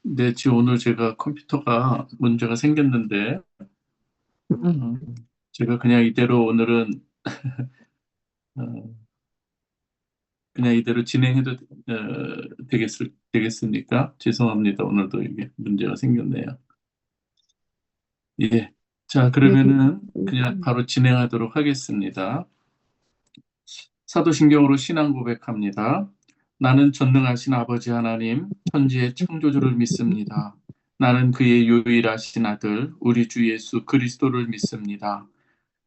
네, 지금 오늘 제가 컴퓨터가 문제가 생겼는데, 음, 제가 그냥 이대로 오늘은, 어, 그냥 이대로 진행해도 되겠습니까? 죄송합니다. 오늘도 이게 문제가 생겼네요. 예. 자, 네, 그러면은 그냥 바로 진행하도록 하겠습니다. 사도신경으로 신앙 고백합니다. 나는 전능하신 아버지 하나님, 천지의 창조주를 믿습니다. 나는 그의 유일하신 아들, 우리 주 예수 그리스도를 믿습니다.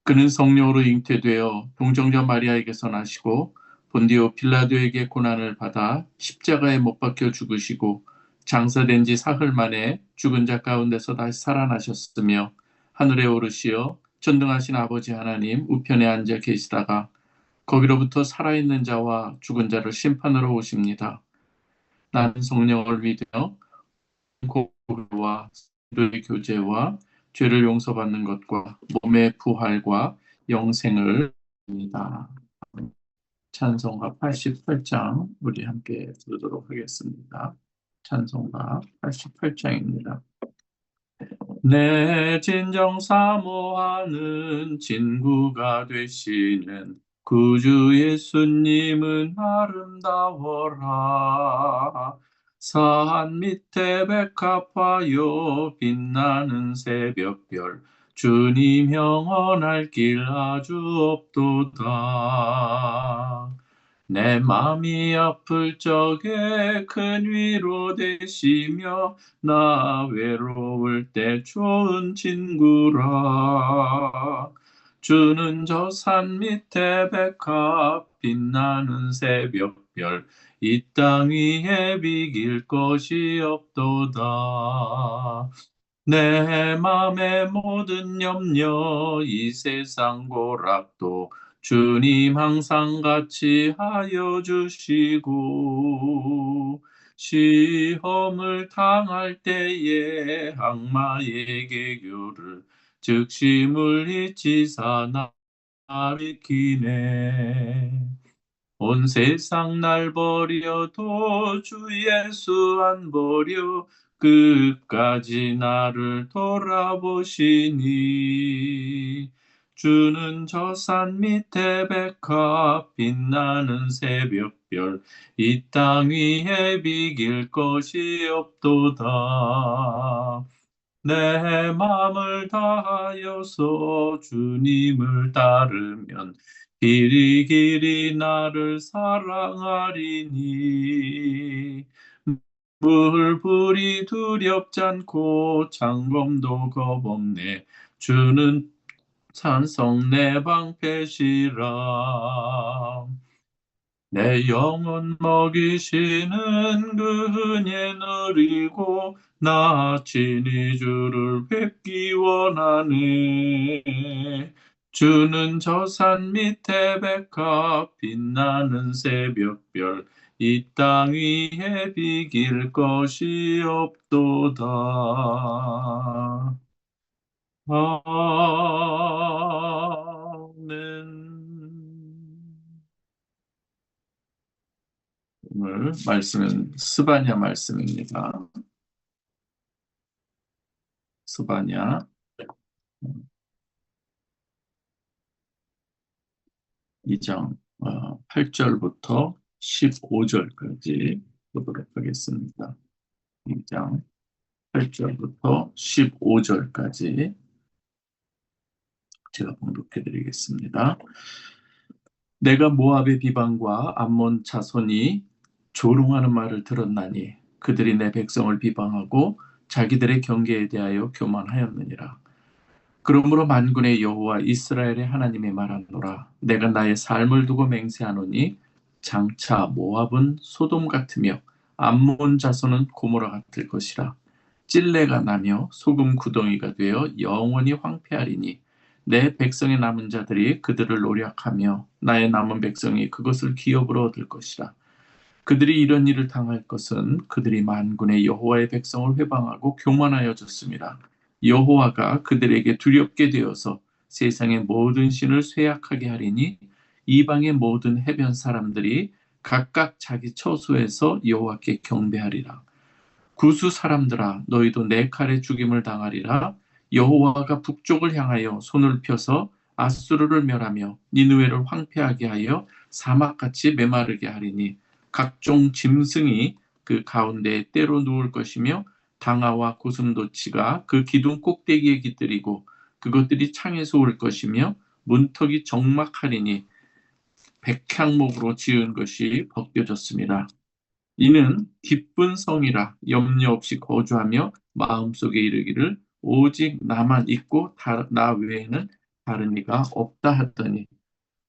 그는 성령으로 잉태되어 동정녀 마리아에게서 나시고 본디오 빌라도에게 고난을 받아 십자가에 못 박혀 죽으시고 장사된 지 사흘 만에 죽은 자 가운데서 다시 살아나셨으며 하늘에 오르시어 전능하신 아버지 하나님 우편에 앉아 계시다가 거기로부터 살아있는 자와 죽은 자를 심판하러 오십니다. 나는 성령을 믿으며 고교와 의 교제와 죄를 용서받는 것과 몸의 부활과 영생을 믿습니다. 찬송가 88장 우리 함께 부르도록 하겠습니다. 찬송가 88장입니다. 내 진정 사모하는 친구가 되시는 구주 예수님은 아름다워라. 산 밑에 백합화요 빛나는 새벽별 주님 영원할 길 아주 없도다. 내 맘이 아플 적에 큰 위로 되시며 나 외로울 때 좋은 친구라. 주는 저 산 밑에 백합 빛나는 새벽별 이 땅 위에 비길 것이 없도다. 내 맘의 모든 염려 이 세상 고락도 주님 항상 같이 하여 주시고 시험을 당할 때에 악마의 개교를 즉시 물리치사 나를 기네. 온 세상 날 버려도 주 예수 안 버려 끝까지 나를 돌아보시니 주는 저 산 밑에 백합 빛나는 새벽별 이 땅 위에 비길 것이 없도다. 내 마음을 다하여서 주님을 따르면 길이 길이 나를 사랑하리니 물불이 두렵지 않고 창검도 겁없네 주는 찬성 내 방패시라. 내 영혼 먹이시는 그 은혜 누리고 나 친히 주를 뵙기 원하네. 주는 저 산 밑에 백합 빛나는 새벽별 이 땅 위에 비길 것이 없도다. 아멘. 오늘 말씀은 스바냐 말씀입니다. 스바냐 2장 8절부터 15절까지 보도록 하겠습니다. 2장 8절부터 15절까지 제가 봉독해 드리겠습니다. 내가 모압의 비방과 암몬 자손이 조롱하는 말을 들었나니 그들이 내 백성을 비방하고 자기들의 경계에 대하여 교만하였느니라. 그러므로 만군의 여호와 이스라엘의 하나님이 말하노라. 내가 나의 삶을 두고 맹세하노니 장차 모압은 소돔 같으며 암몬 자손은 고모라 같을 것이라. 찔레가 나며 소금 구덩이가 되어 영원히 황폐하리니 내 백성의 남은 자들이 그들을 노력하며 나의 남은 백성이 그것을 기업으로 얻을 것이라. 그들이 이런 일을 당할 것은 그들이 만군의 여호와의 백성을 회방하고 교만하여졌습니다. 여호와가 그들에게 두렵게 되어서 세상의 모든 신을 쇠약하게 하리니 이방의 모든 해변 사람들이 각각 자기 처소에서 여호와께 경배하리라. 구스 사람들아 너희도 내 칼에 죽임을 당하리라. 여호와가 북쪽을 향하여 손을 펴서 아수르를 멸하며 니느웨를 황폐하게 하여 사막같이 메마르게 하리니 각종 짐승이 그 가운데에 때로 누울 것이며 당아와 고슴도치가 그 기둥 꼭대기에 깃들이고 그것들이 창에서 올 것이며 문턱이 적막하리니 백향목으로 지은 것이 벗겨졌습니다. 이는 기쁜 성이라 염려 없이 거주하며 마음속에 이르기를 오직 나만 있고 나 외에는 다른 이가 없다 하더니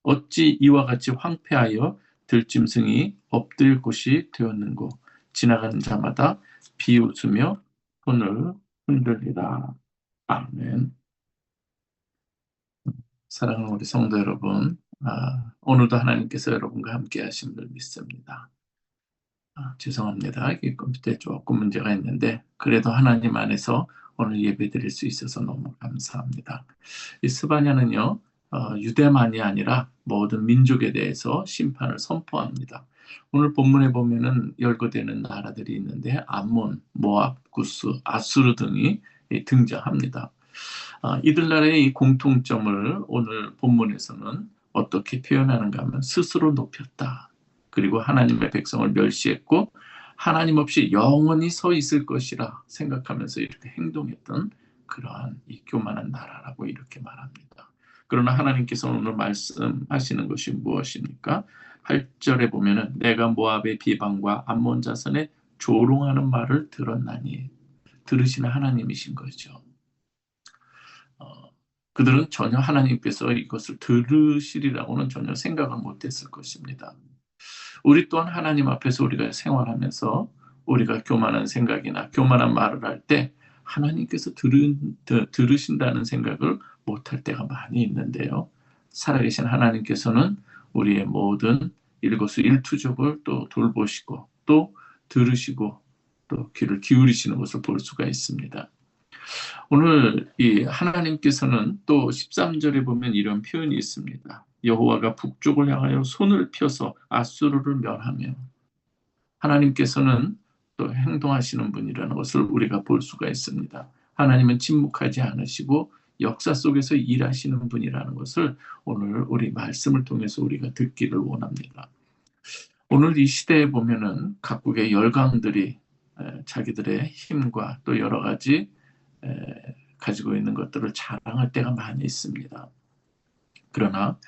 어찌 이와 같이 황폐하여 들짐승이 엎드릴 곳이 되었는고. 지나가는 자마다 비웃으며 손을 흔들리라. 아멘. 사랑하는 우리 성도 여러분, 오늘도 하나님께서 여러분과 함께 하신 줄 믿습니다. 죄송합니다. 이 컴퓨터에 조금 문제가 있는데 그래도 하나님 안에서 오늘 예배 드릴 수 있어서 너무 감사합니다. 이 스바냐는요, 유대만이 아니라 모든 민족에 대해서 심판을 선포합니다. 오늘 본문에 보면은 열거되는 나라들이 있는데 암몬, 모압, 구스, 아수르 등이 등장합니다. 이들 나라의 이 공통점을 오늘 본문에서는 어떻게 표현하는가 하면 스스로 높였다. 그리고 하나님의 백성을 멸시했고 하나님 없이 영원히 서 있을 것이라 생각하면서 이렇게 행동했던 그러한 이 교만한 나라라고 이렇게 말합니다. 그러나 하나님께서 오늘 말씀하시는 것이 무엇입니까? 8절에 보면은 내가 모압의 비방과 암몬 자손의 조롱하는 말을 들었나니. 들으시는 하나님이신 거죠. 그들은 전혀 하나님께서 이것을 들으시리라고는 전혀 생각을 못했을 것입니다. 우리 또한 하나님 앞에서 우리가 생활하면서 우리가 교만한 생각이나 교만한 말을 할 때 하나님께서 들으신다는 생각을 못할 때가 많이 있는데요. 살아계신 하나님께서는 우리의 모든 일거수일투족을 또 돌보시고 또 들으시고 또 귀를 기울이시는 것을 볼 수가 있습니다. 오늘 이 하나님께서는 또 13절에 보면 이런 표현이 있습니다. 여호와가 북쪽을 향하여 손을 펴서 아수르를 멸하며. 하나님께서는 또 행동하시는 분이라는 것을 우리가 볼 수가 있습니다. 하나님은 침묵하지 않으시고 역사 속에서 일하시는 분이라는 것을 오늘 우리 말씀을 통해서 우리가 듣기를 원합니다. 오늘 이 시대에 보면은 각국의 열강들이 자기들의 힘과 또 여러 가지 가지고 있는 것들을 자랑할 때가 많이 있습니다. 그러나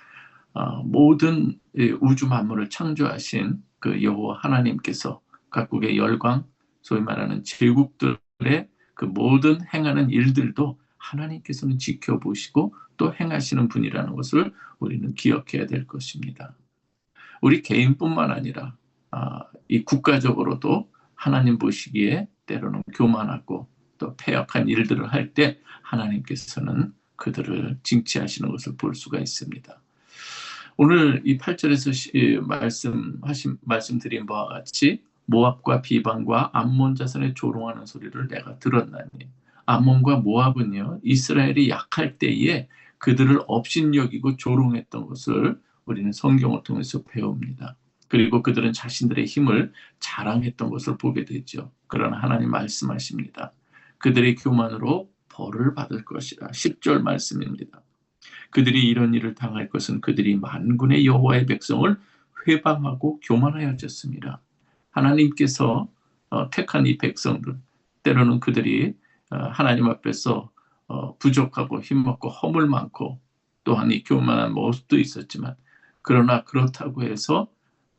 모든 우주 만물을 창조하신 그 여호와 하나님께서 각국의 열강, 소위 말하는 제국들의 그 모든 행하는 일들도 하나님께서는 지켜보시고 또 행하시는 분이라는 것을 우리는 기억해야 될 것입니다. 우리 개인뿐만 아니라 이 국가적으로도 하나님 보시기에 때로는 교만하고 또 패역한 일들을 할 때 하나님께서는 그들을 징치하시는 것을 볼 수가 있습니다. 오늘 이 8절에서 말씀드린 바와 같이 모압과 비방과 암몬 자손의 조롱하는 소리를 내가 들었나니. 암몬과 모압은요, 이스라엘이 약할 때에 그들을 업신여기고 조롱했던 것을 우리는 성경을 통해서 배웁니다. 그리고 그들은 자신들의 힘을 자랑했던 것을 보게 되죠. 그러나 하나님 말씀하십니다. 그들의 교만으로 벌을 받을 것이라. 10절 말씀입니다. 그들이 이런 일을 당할 것은 그들이 만군의 여호와의 백성을 회방하고 교만하여졌습니다. 하나님께서 택한 이 백성들, 때로는 그들이 하나님 앞에서 부족하고 힘없고 허물 많고 또한 이 교만한 모습도 있었지만, 그러나 그렇다고 해서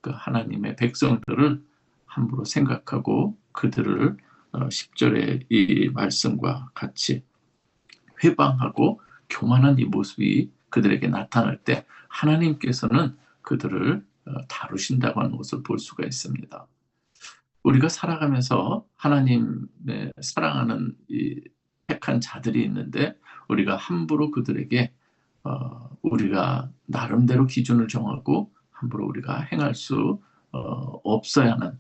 그 하나님의 백성들을 함부로 생각하고 그들을 10절의 이 말씀과 같이 회방하고 교만한 이 모습이 그들에게 나타날 때 하나님께서는 그들을 다루신다고 하는 것을 볼 수가 있습니다. 우리가 살아가면서 하나님의 사랑하는 이 택한 자들이 있는데 우리가 함부로 그들에게 우리가 나름대로 기준을 정하고 함부로 우리가 행할 수 없어야만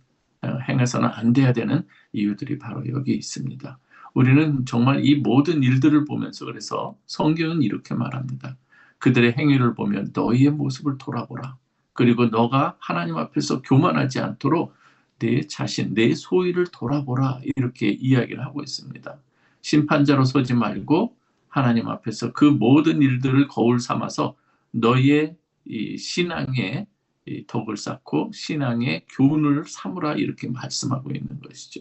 행해서는 안 돼야 되는 이유들이 바로 여기 있습니다. 우리는 정말 이 모든 일들을 보면서 그래서 성경은 이렇게 말합니다. 그들의 행위를 보면 너희의 모습을 돌아보라. 그리고 너가 하나님 앞에서 교만하지 않도록 내 자신, 내 소위를 돌아보라 이렇게 이야기를 하고 있습니다. 심판자로 서지 말고 하나님 앞에서 그 모든 일들을 거울 삼아서 너희의 이 신앙의 이 덕을 쌓고 신앙의 교훈을 삼으라 이렇게 말씀하고 있는 것이죠.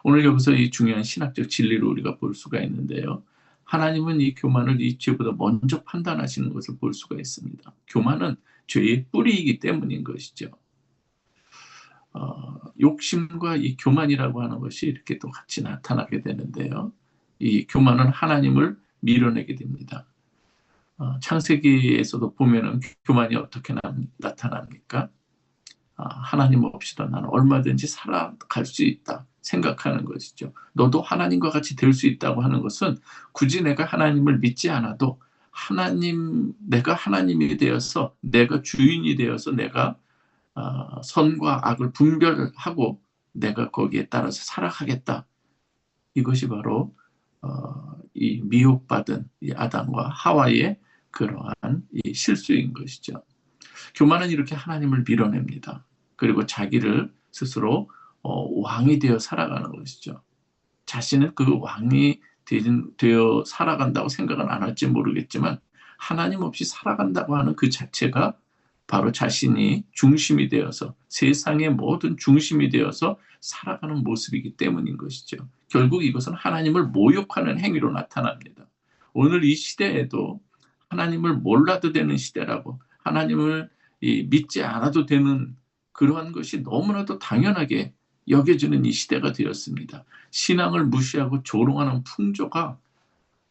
오늘 여기서 이 중요한 신학적 진리를 우리가 볼 수가 있는데요. 하나님은 이 교만을 이 죄보다 먼저 판단하시는 것을 볼 수가 있습니다. 교만은 죄의 뿌리이기 때문인 것이죠. 욕심과 이 교만이라고 하는 것이 이렇게 또 같이 나타나게 되는데요. 이 교만은 하나님을 밀어내게 됩니다. 창세기에서도 보면은 교만이 어떻게 나타납니까? 하나님 없이도 나는 얼마든지 살아갈 수 있다 생각하는 것이죠. 너도 하나님과 같이 될 수 있다고 하는 것은 굳이 내가 하나님을 믿지 않아도 내가 하나님이 되어서 내가 주인이 되어서 내가 선과 악을 분별하고 내가 거기에 따라서 살아가겠다. 이것이 바로 이 미혹받은 이 아담과 하와의 그러한 이 실수인 것이죠. 교만은 이렇게 하나님을 밀어냅니다. 그리고 자기를 스스로 왕이 되어 살아가는 것이죠. 자신은 그 왕이 되어 살아간다고 생각은 안 할지 모르겠지만 하나님 없이 살아간다고 하는 그 자체가 바로 자신이 중심이 되어서 세상의 모든 중심이 되어서 살아가는 모습이기 때문인 것이죠. 결국 이것은 하나님을 모욕하는 행위로 나타납니다. 오늘 이 시대에도 하나님을 몰라도 되는 시대라고 하나님을 믿지 않아도 되는 그러한 것이 너무나도 당연하게 여겨지는 이 시대가 되었습니다. 신앙을 무시하고 조롱하는 풍조가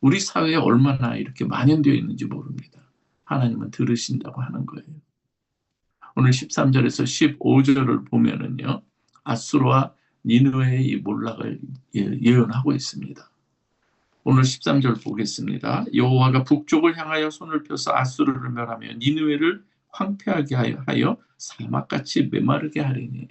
우리 사회에 얼마나 이렇게 만연되어 있는지 모릅니다. 하나님은 들으신다고 하는 거예요. 오늘 13절에서 15절을 보면은요, 아수르와 니느웨의 이 몰락을 예언하고 있습니다. 오늘 13절 보겠습니다. 여호와가 북쪽을 향하여 손을 펴서 아수르를 멸하며 니느웨를 황폐하게 하여 사막같이 메마르게 하리니.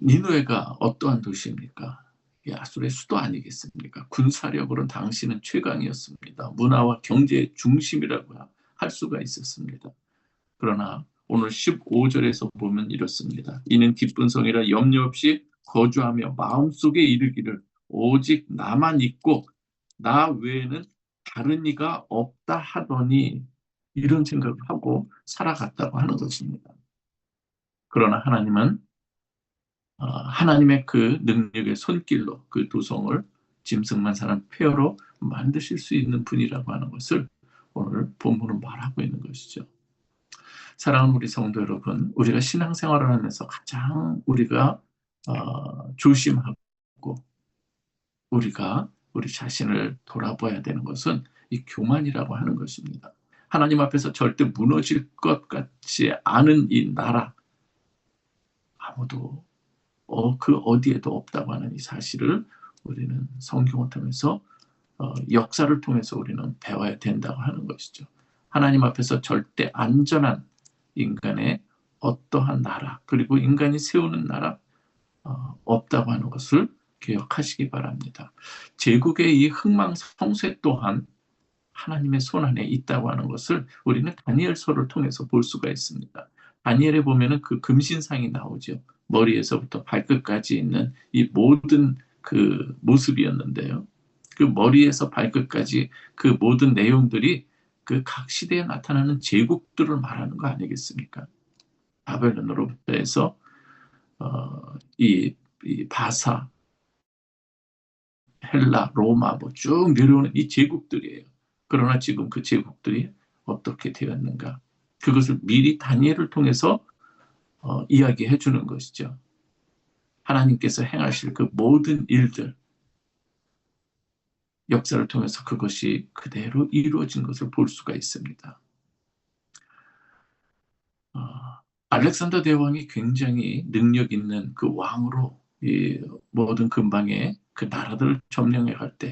니느웨가 어떠한 도시입니까? 아수르의 수도 아니겠습니까? 군사력으로는 당시는 최강이었습니다. 문화와 경제의 중심이라고 할 수가 있었습니다. 그러나 오늘 15절에서 보면 이렇습니다. 이는 기쁜 성이라 염려 없이 거주하며 마음속에 이르기를 오직 나만 있고 나 외에는 다른 이가 없다 하더니 이런 생각을 하고 살아갔다고 하는 것입니다. 그러나 하나님은 하나님의 그 능력의 손길로 그 도성을 짐승만 사는 폐허로 만드실 수 있는 분이라고 하는 것을 오늘 본문은 말하고 있는 것이죠. 사랑하는 우리 성도 여러분, 우리가 신앙생활을 하면서 가장 우리가 조심하고 우리가 우리 자신을 돌아봐야 되는 것은 이 교만이라고 하는 것입니다. 하나님 앞에서 절대 무너질 것 같지 않은 이 나라, 아무도 그 어디에도 없다고 하는 이 사실을 우리는 성경을 통해서 역사를 통해서 우리는 배워야 된다고 하는 것이죠. 하나님 앞에서 절대 안전한 인간의 어떠한 나라 그리고 인간이 세우는 나라 없다고 하는 것을 기억하시기 바랍니다. 제국의 이 흥망성쇠 또한 하나님의 손안에 있다고 하는 것을 우리는 다니엘서를 통해서 볼 수가 있습니다. 다니엘에 보면은 그 금신상이 나오죠. 머리에서부터 발끝까지 있는 이 모든 그 모습이었는데요. 그 머리에서 발끝까지 그 모든 내용들이 그 각 시대에 나타나는 제국들을 말하는 거 아니겠습니까? 바벨론으로부터 해서 이 바사, 헬라, 로마 뭐 쭉 내려오는 이 제국들이에요. 그러나 지금 그 제국들이 어떻게 되었는가? 그것을 미리 다니엘을 통해서 이야기해 주는 것이죠. 하나님께서 행하실 그 모든 일들, 역사를 통해서 그것이 그대로 이루어진 것을 볼 수가 있습니다. 알렉산더 대왕이 굉장히 능력 있는 그 왕으로 이 모든 근방의 그 나라들을 점령해 갈 때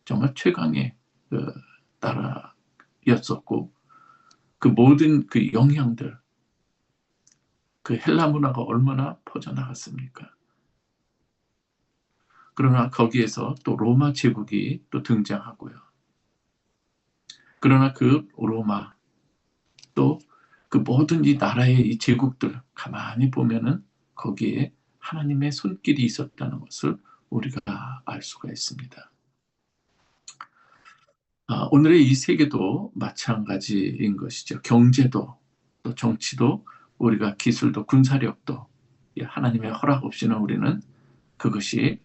정말 최강의 그 나라였었고 그 모든 그 영향들, 그 헬라 문화가 얼마나 퍼져나갔습니까? 그러나 거기에서 또 로마 제국이 또 등장하고요. 그러나 그 로마 또 그 모든 이 나라의 이 제국들 가만히 보면은 거기에 하나님의 손길이 있었다는 것을 우리가 알 수가 있습니다. 오늘의 이 세계도 마찬가지인 것이죠. 경제도 또 정치도 우리가 기술도 군사력도 하나님의 허락 없이는 우리는 그것이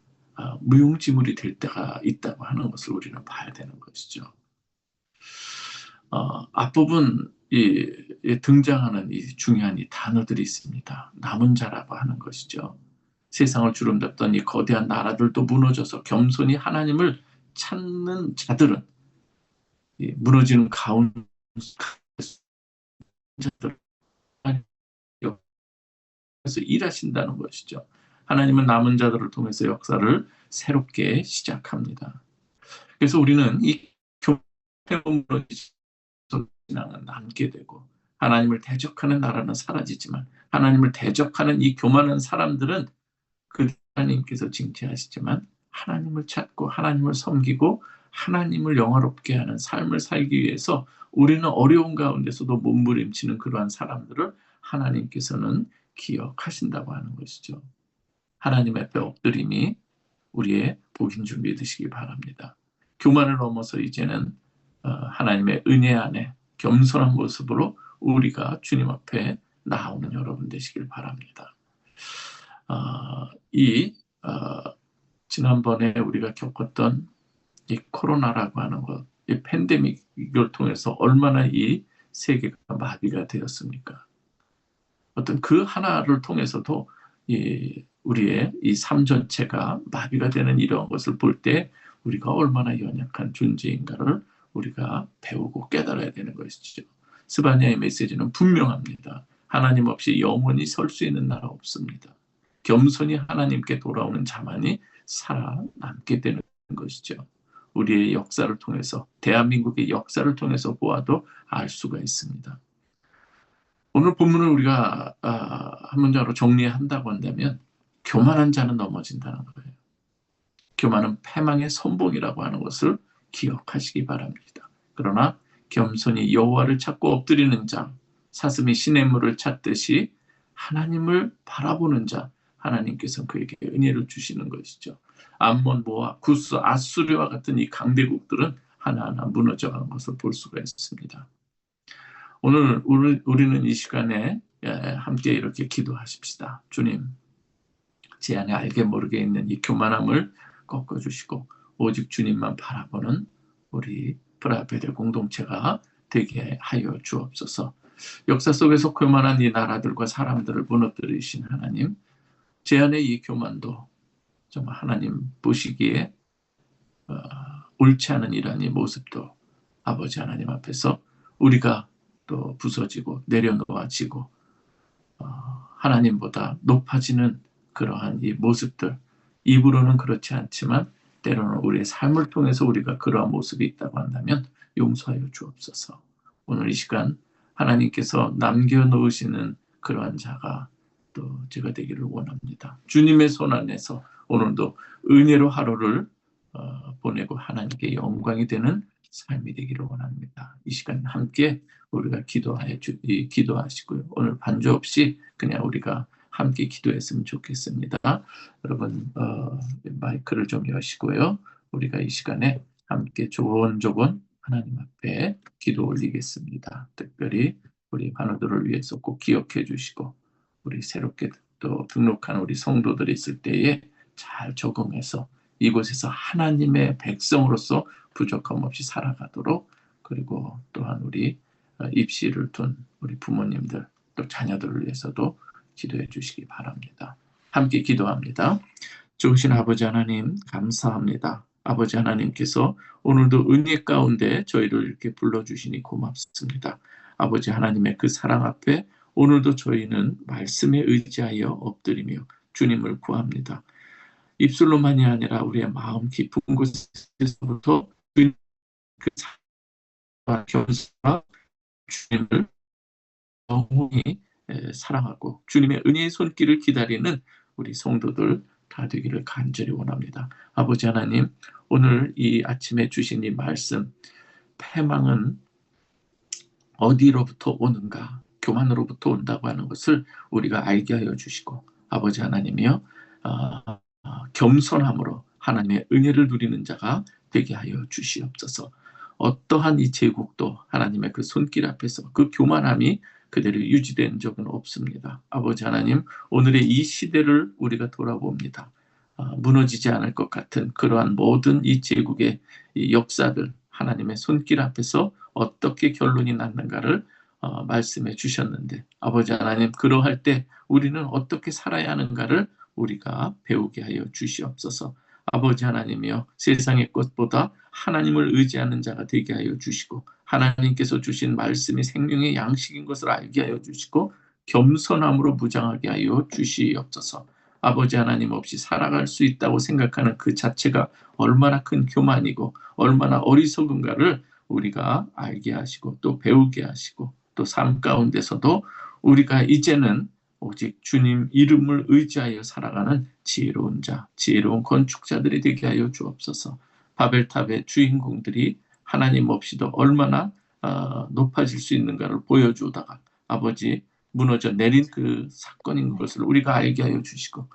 무용지물이 될 때가 있다고 하는 것을 우리는 봐야 되는 것이죠. 앞부분 등장하는 이 중요한 이 단어들이 있습니다. 남은 자라고 하는 것이죠. 세상을 주름잡던 이 거대한 나라들도 무너져서 겸손히 하나님을 찾는 자들은 무너지는 가운데 자들 하나님께서 일하신다는 것이죠. 하나님은 남은 자들을 통해서 역사를 새롭게 시작합니다. 그래서 우리는 이 교회로 무너지지 신앙은 남게 되고 하나님을 대적하는 나라는 사라지지만 하나님을 대적하는 이 교만한 사람들은 그 하나님께서 징계하시지만 하나님을 찾고 하나님을 섬기고 하나님을 영화롭게 하는 삶을 살기 위해서 우리는 어려운 가운데서도 몸부림치는 그러한 사람들을 하나님께서는 기억하신다고 하는 것이죠. 하나님 앞에 엎드림이 우리의 복인 줄 믿으시기 바랍니다. 교만을 넘어서 이제는 하나님의 은혜 안에 겸손한 모습으로 우리가 주님 앞에 나오는 여러분 되시길 바랍니다. 지난번에 우리가 겪었던 이 코로나라고 하는 것, 이 팬데믹 이걸 통해서 얼마나 이 세계가 마비가 되었습니까? 어떤 그 하나를 통해서도 우리의 이 삶 전체가 마비가 되는 이런 것을 볼 때 우리가 얼마나 연약한 존재인가를 우리가 배우고 깨달아야 되는 것이죠. 스바냐의 메시지는 분명합니다. 하나님 없이 영원히 설 수 있는 나라 없습니다. 겸손히 하나님께 돌아오는 자만이 살아남게 되는 것이죠. 우리의 역사를 통해서 대한민국의 역사를 통해서 보아도 알 수가 있습니다. 오늘 본문을 우리가 한 문장으로 정리한다고 한다면 교만한 자는 넘어진다는 거예요. 교만은 패망의 선봉이라고 하는 것을 기억하시기 바랍니다. 그러나 겸손히 여호와를 찾고 엎드리는 자, 사슴이 시냇물을 찾듯이 하나님을 바라보는 자, 하나님께서 그에게 은혜를 주시는 것이죠. 암몬, 모압, 구스, 아수르와 같은 이 강대국들은 하나하나 무너져가는 것을 볼 수가 있습니다. 오늘 우리는 이 시간에 함께 이렇게 기도하십시다. 주님, 제 안에 알게 모르게 있는 이 교만함을 꺾어주시고 오직 주님만 바라보는 우리 프라베드 공동체가 되게 하여 주옵소서. 역사 속에서 교만한 이 나라들과 사람들을 무너뜨리신 하나님, 제 안에 이 교만도 정말 하나님 보시기에 옳지 않은 이러한 이 모습도 아버지 하나님 앞에서 우리가 또 부서지고 내려놓아지고 하나님보다 높아지는 그러한 이 모습들, 입으로는 그렇지 않지만 때로는 우리의 삶을 통해서 우리가 그러한 모습이 있다고 한다면 용서하여 주옵소서. 오늘 이 시간 하나님께서 남겨놓으시는 그러한 자가 또 제가 되기를 원합니다. 주님의 손 안에서 오늘도 은혜로 하루를 보내고 하나님께 영광이 되는 삶이 되기를 원합니다. 이 시간 함께 우리가 기도하시고요. 오늘 반주 없이 그냥 우리가 함께 기도했으면 좋겠습니다. 여러분 마이크를 좀 여시고요. 우리가 이 시간에 함께 조곤조곤 하나님 앞에 기도 올리겠습니다. 특별히 우리 환우들을 위해서 꼭 기억해 주시고 우리 새롭게 또 등록한 우리 성도들이 있을 때에 잘 적응해서 이곳에서 하나님의 백성으로서 부족함 없이 살아가도록, 그리고 또한 우리 입시를 둔 우리 부모님들 또 자녀들을 위해서도 기도해 주시기 바랍니다. 함께 기도합니다. 좋으신 아버지 하나님 감사합니다. 아버지 하나님께서 오늘도 은혜 가운데 저희를 이렇게 불러주시니 고맙습니다. 아버지 하나님의 그 사랑 앞에 오늘도 저희는 말씀에 의지하여 엎드리며 주님을 구합니다. 입술로만이 아니라 우리의 마음 깊은 곳에서부터 그 사랑과 겸손과 주님을 영원히 사랑하고 주님의 은혜의 손길을 기다리는 우리 성도들 다 되기를 간절히 원합니다. 아버지 하나님, 오늘 이 아침에 주신 이 말씀, 패망은 어디로부터 오는가? 교만으로부터 온다고 하는 것을 우리가 알게 하여 주시고, 아버지 하나님이여, 겸손함으로 하나님의 은혜를 누리는 자가 되게 하여 주시옵소서. 어떠한 이 제국도 하나님의 그 손길 앞에서 그 교만함이 그대로 유지된 적은 없습니다. 아버지 하나님, 오늘의 이 시대를 우리가 돌아봅니다. 무너지지 않을 것 같은 그러한 모든 이 제국의 이 역사들, 하나님의 손길 앞에서 어떻게 결론이 났는가를 말씀해 주셨는데, 아버지 하나님, 그러할 때 우리는 어떻게 살아야 하는가를 우리가 배우게 하여 주시옵소서. 아버지 하나님이여, 세상의 것보다 하나님을 의지하는 자가 되게 하여 주시고, 하나님께서 주신 말씀이 생명의 양식인 것을 알게 하여 주시고, 겸손함으로 무장하게 하여 주시옵소서. 아버지 하나님 없이 살아갈 수 있다고 생각하는 그 자체가 얼마나 큰 교만이고 얼마나 어리석은가를 우리가 알게 하시고 또 배우게 하시고, 또 삶 가운데서도 우리가 이제는 오직 주님 이름을 의지하여 살아가는 지혜로운 자, 지혜로운 건축자들이 되게 하여 주옵소서. 바벨탑의 주인공들이 하나님 없이도 얼마나 높아질 수 있는가를 보여주다가 아버지 무너져 내린 그 사건인 것을 우리가 알게 하여 주시고,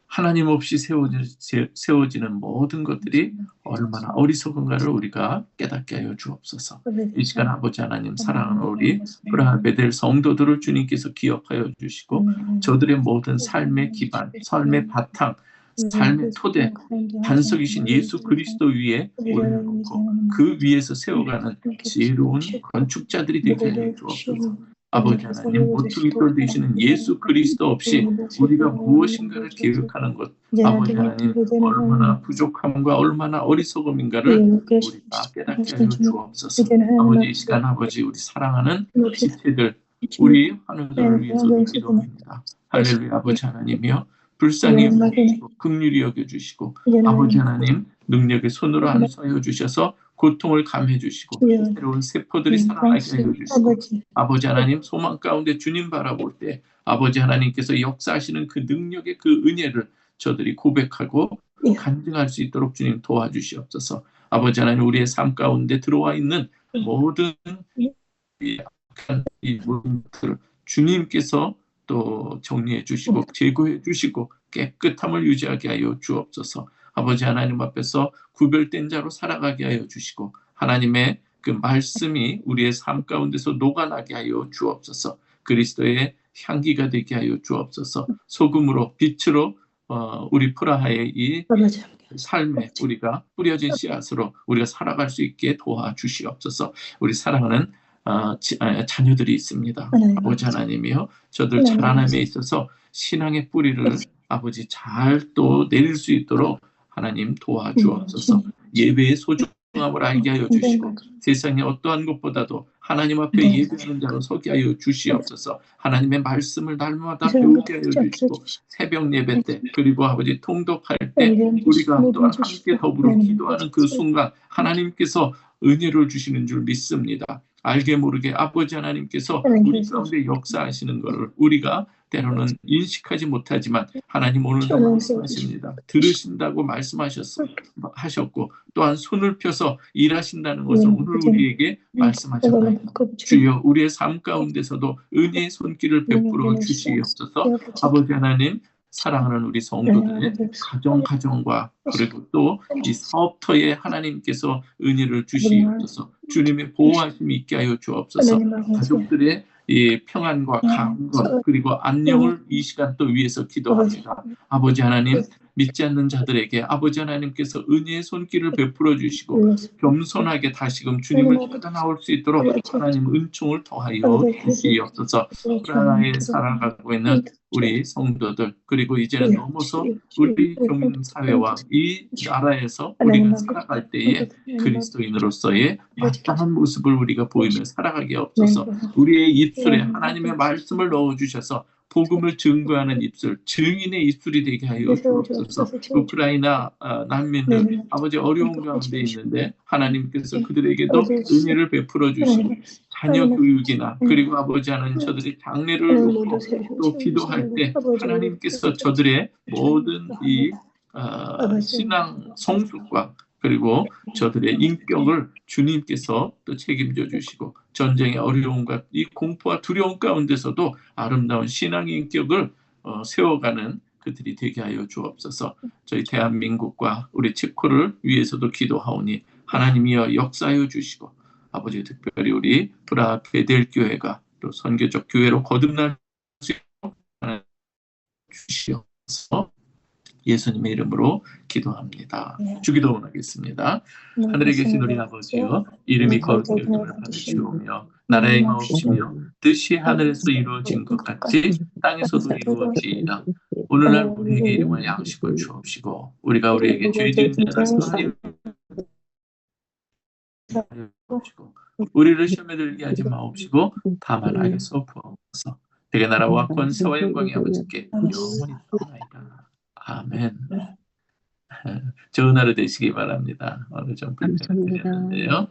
하나님 없이 세워지는 모든 것들이 얼마나 어리석은가를 우리가 깨닫게 하여 주옵소서. 이 시간 아버지 하나님, 사랑하는 우리 브라하 베델 성도들을 주님께서 기억하여 주시고, 저들의 모든 삶의 기반, 삶의 바탕, 삶의 토대, 반석이신 예수 그리스도 위에 올려놓고 그 위에서 세워가는 지혜로운 건축자들이 되게 하여 주옵소서. 아버지 하나님, 모퉁이돌 되시는 예수 그리스도 없이 우리가 무엇인가를 계획하는 것, 아버지 하나님, 얼마나 부족함과 얼마나 어리석음인가를 우리가 깨닫게 하여 주옵소서. 아버지, 이 시간 아버지, 우리 사랑하는 지체들, 우리 환우들을 위해서도 기도합니다. 할렐루야. 아버지 하나님이여, 불쌍히 여겨주시고 긍휼히 여겨주시고, 아버지 하나님, 능력의 손으로 안수하여 주셔서 고통을 감해 주시고 새로운 세포들이 살아나게 해 주시고, 아버지 하나님, 소망 가운데 주님 바라볼 때 아버지 하나님께서 역사하시는 그 능력의 그 은혜를 저들이 고백하고 간증할 수 있도록 주님 도와주시옵소서. 아버지 하나님, 우리의 삶 가운데 들어와 있는 모든 이 문제들을 주님께서 또 정리해 주시고 제거해 주시고 깨끗함을 유지하게 하여 주옵소서. 아버지 하나님 앞에서 구별된 자로 살아가게 하여 주시고, 하나님의 그 말씀이 우리의 삶 가운데서 녹아나게 하여 주옵소서. 그리스도의 향기가 되게 하여 주옵소서. 소금으로 빛으로 우리 프라하의 이 삶에 우리가 뿌려진 씨앗으로 우리가 살아갈 수 있게 도와주시옵소서. 우리 사랑하는 자녀들이 있습니다. 아버지 하나님이요, 저들 자라남에 있어서 신앙의 뿌리를 아버지 잘 또 내릴 수 있도록 하나님 도와주옵소서. 예배의 소중함을 알게 하여 주시고 세상의 어떠한 것보다도 하나님 앞에 예배하는 자로 서게 하여 주시옵소서. 하나님의 말씀을 날마다 배우게 하여 주시고 새벽 예배 때, 그리고 아버지 통독할 때 우리가 또한 함께 더불어 기도하는 그 순간 하나님께서 은혜를 주시는 줄 믿습니다. 알게 모르게 아버지 하나님께서 우리 가운데 역사하시는 것을 우리가 때로는 인식하지 못하지만 하나님 오늘도 말씀하십니다. 들으신다고 말씀하셨고 또한 손을 펴서 일하신다는 것을 오늘 우리에게 말씀하셨나이다. 주여, 우리의 삶 가운데서도 은혜의 손길을 베풀어 주시옵소서. 아버지 하나님, 사랑하는 우리 성도들의 가정과 그리고 또 이 사업터에 하나님께서 은혜를 주시옵소서. 주님의 보호하심이 있게 하여 주옵소서. 가족들의 이 평안과 강건 그리고 안녕을 이 시간 또 위해서 기도합니다. 아버지 하나님, 믿지 않는 자들에게 아버지 하나님께서 은혜의 손길을 베풀어 주시고 겸손하게 다시금 주님을 찾아 나올 수 있도록 하나님 은총을 더하여 주시옵소서. 우리나라에 살아가고 있는 우리 성도들, 그리고 이제는 넘어서 우리 교민사회와 이 나라에서 우리가 살아갈 때에 그리스도인으로서의 마땅한 모습을 우리가 보이며 살아가게 없어서 우리의 입술에 하나님의 말씀을 넣어주셔서 복음을 증거하는 입술, 증인의 입술이 되게 하여 주옵소서. 우크라이나 난민들 아버지 어려운 가운데 있는데 하나님께서 그들에게도 은혜를 베풀어 주시고 자녀 교육이나 그리고 아버지 하나님 저들의 장래를 놓고 또 기도할 때 하나님께서 저들의 모든 이 신앙 성숙과 그리고 저들의 인격을 주님께서 또 책임져 주시고 전쟁의 어려움과 이 공포와 두려움 가운데서도 아름다운 신앙의 인격을 세워가는 그들이 되게 하여 주옵소서. 저희 대한민국과 우리 체코를 위해서도 기도하오니 하나님이여 역사하여 주시고 아버지 특별히 우리 브라하 베델교회가 또 선교적 교회로 거듭날 수 있도록 하나님 주시옵소서. 예수님의 이름으로 기도합니다. 주기도 원하겠습니다. 하늘에 계신 우리 아버지여 이름이 거룩히 여김을 받으시오며 나라의 마옵시며 뜻이 하늘에서 이루어진 것 같이 땅에서도 이루어지이다. 오늘날 우리에게 일용할 양식을 주옵시고 우리가 우리에게 죄 지은 자를 사하여 주옵시고 우리를 시험에 들게 하지 마옵시고 다만 악에서 구하옵소서. 대개 나라와 권세와 영광이 아버지께 영원히 있나이다. 아멘. 좋은 하루 되시기 바랍니다. 오늘 좀 불편을 드렸는데요.